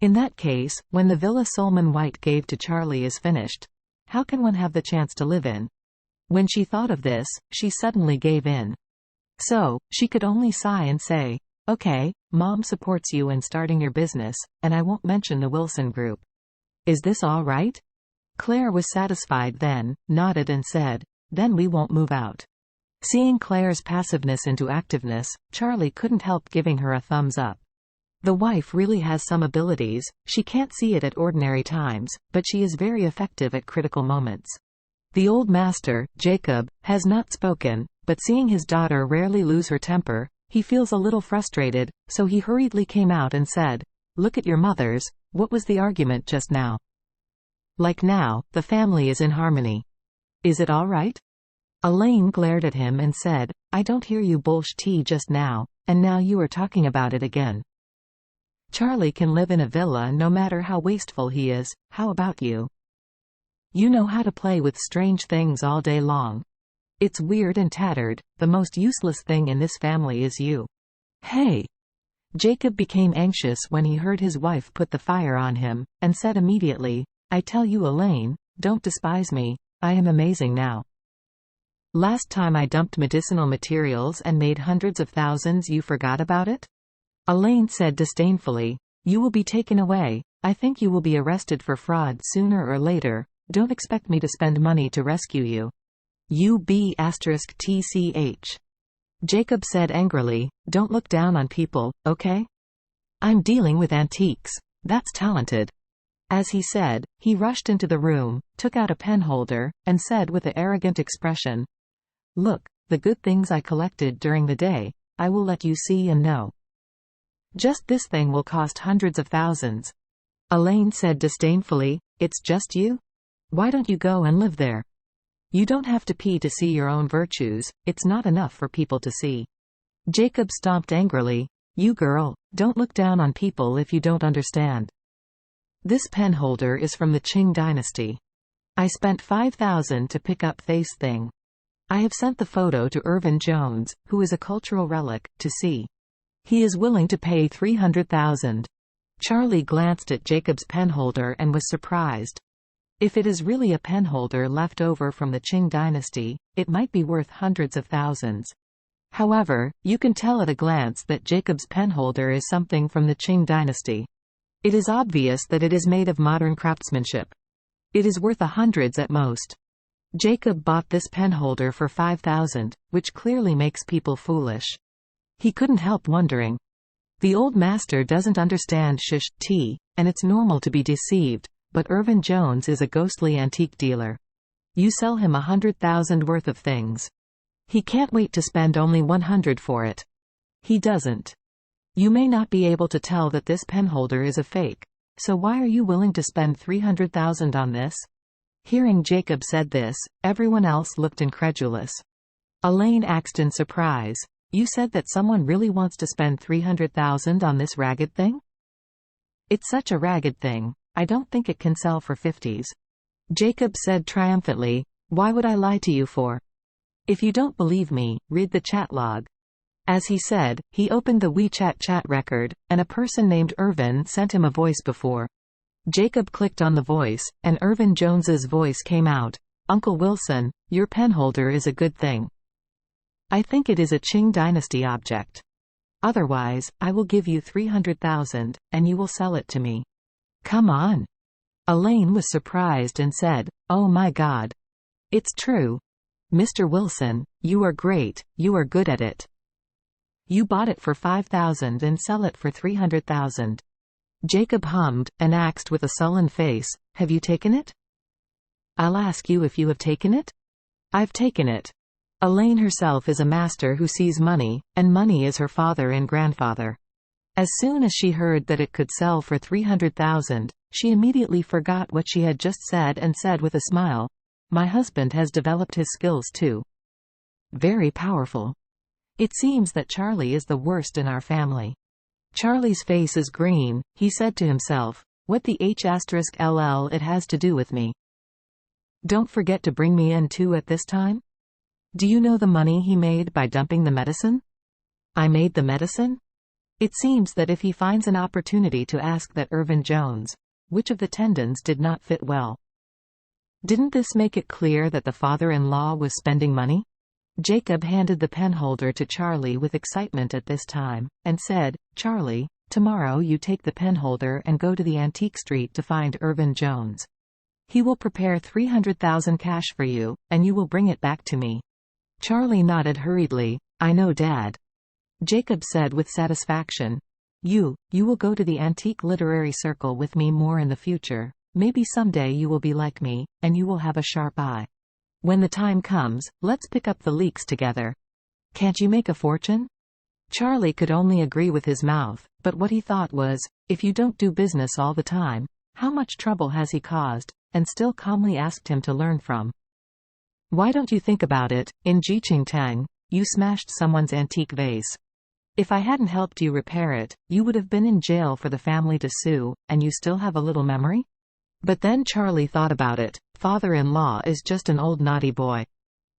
In that case, when the villa Solomon White gave to Charlie is finished, how can one have the chance to live in? When she thought of this, she suddenly gave in. So, she could only sigh and say, "Okay, Mom supports you in starting your business, and I won't mention the Wilson Group. Is this all right?" Claire was satisfied then, nodded and said, "Then we won't move out." Seeing Claire's passiveness into activeness, Charlie couldn't help giving her a thumbs up. The wife really has some abilities. She can't see it at ordinary times, but she is very effective at critical moments. The old master, Jacob, has not spoken, but seeing his daughter rarely lose her temper, he feels a little frustrated, so he hurriedly came out and said, "Look at your mothers, what was the argument just now? Like now, the family is in harmony. Is it all right?" Elaine glared at him and said, "I don't hear you bullshit just now, and now you are talking about it again. Charlie can live in a villa no matter how wasteful he is, how about you? You know how to play with strange things all day long. It's weird and tattered, the most useless thing in this family is you. Hey!" Jacob became anxious when he heard his wife put the fire on him, and said immediately, "I tell you Elaine, don't despise me, I am amazing now. Last time I dumped medicinal materials and made hundreds of thousands, you forgot about it?" Elaine said disdainfully, "You will be taken away. I think you will be arrested for fraud sooner or later. Don't expect me to spend money to rescue you. UB*TCH. Jacob said angrily, "Don't look down on people, okay? I'm dealing with antiques. That's talented." As he said, he rushed into the room, took out a penholder, and said with an arrogant expression, "Look, the good things I collected during the day, I will let you see and know. Just this thing will cost hundreds of thousands." Elaine said disdainfully, "It's just you? Why don't you go and live there? You don't have to pee to see your own virtues, it's not enough for people to see." Jacob stomped angrily, "You girl, don't look down on people if you don't understand. This penholder is from the Qing dynasty. I spent 5,000 to pick up this thing. I have sent the photo to Irvin Jones, who is a cultural relic, to see. He is willing to pay 300,000. Charlie glanced at Jacob's penholder and was surprised. If it is really a penholder left over from the Qing dynasty, it might be worth hundreds of thousands. However, you can tell at a glance that Jacob's penholder is something from the Qing dynasty. It is obvious that it is made of modern craftsmanship. It is worth hundreds at most. Jacob bought this penholder for 5,000, which clearly makes people foolish. He couldn't help wondering. The old master doesn't understand tea, and it's normal to be deceived, but Irvin Jones is a ghostly antique dealer. You sell him 100,000 worth of things. He can't wait to spend only 100 for it. He doesn't. You may not be able to tell that this penholder is a fake, so why are you willing to spend 300,000 on this? Hearing Jacob said this, everyone else looked incredulous. Elaine asked in surprise, "You said that someone really wants to spend 300,000 on this ragged thing?" "It's such a ragged thing, I don't think it can sell for 50s. Jacob said triumphantly, "Why would I lie to you for? If you don't believe me, read the chat log." As he said, he opened the WeChat chat record, and a person named Irvin sent him a voice before. Jacob clicked on the voice, and Irvin Jones's voice came out. "Uncle Wilson, your penholder is a good thing. I think it is a Qing dynasty object. Otherwise, I will give you 300,000, and you will sell it to me. Come on." Elaine was surprised and said, "Oh my God. It's true. Mr. Wilson, you are great, you are good at it. You bought it for 5,000 and sell it for 300,000. Jacob hummed, and asked with a sullen face, "Have you taken it?" "I'll ask you if you have taken it?" "I've taken it." Elaine herself is a master who sees money, and money is her father and grandfather. As soon as she heard that it could sell for 300,000, she immediately forgot what she had just said and said with a smile, "My husband has developed his skills too. Very powerful. It seems that Charlie is the worst in our family." Charlie's face is green. He said to himself, "What the H*LL it has to do with me? Don't forget to bring me in too at this time? Do you know the money he made by dumping the medicine?" "I made the medicine?" It seems that if he finds an opportunity to ask that Irvin Jones, which of the tendons did not fit well. Didn't this make it clear that the father-in-law was spending money? Jacob handed the penholder to Charlie with excitement at this time, and said, "Charlie, tomorrow you take the penholder and go to the antique street to find Irvin Jones. He will prepare 300,000 cash for you, and you will bring it back to me." Charlie nodded hurriedly. "I know, Dad," Jacob said with satisfaction. You will go to the antique literary circle with me more in the future. Maybe someday you will be like me, and you will have a sharp eye. When the time comes, let's pick up the leaks together. Can't you make a fortune?" Charlie could only agree with his mouth, but what he thought was, if you don't do business all the time, how much trouble has he caused, and still calmly asked him to learn from. "Why don't you think about it? In Jiqingtang, you smashed someone's antique vase. If I hadn't helped you repair it, you would have been in jail for the family to sue, and you still have a little memory?" But then Charlie thought about it. Father-in-law is just an old naughty boy.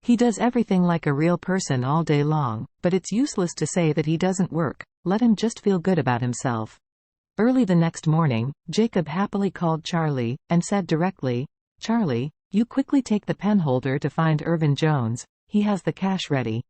He does everything like a real person all day long, but it's useless to say that he doesn't work. Let him just feel good about himself. Early the next morning, Jacob happily called Charlie, and said directly, "Charlie, you quickly take the penholder to find Irvin Jones. He has the cash ready.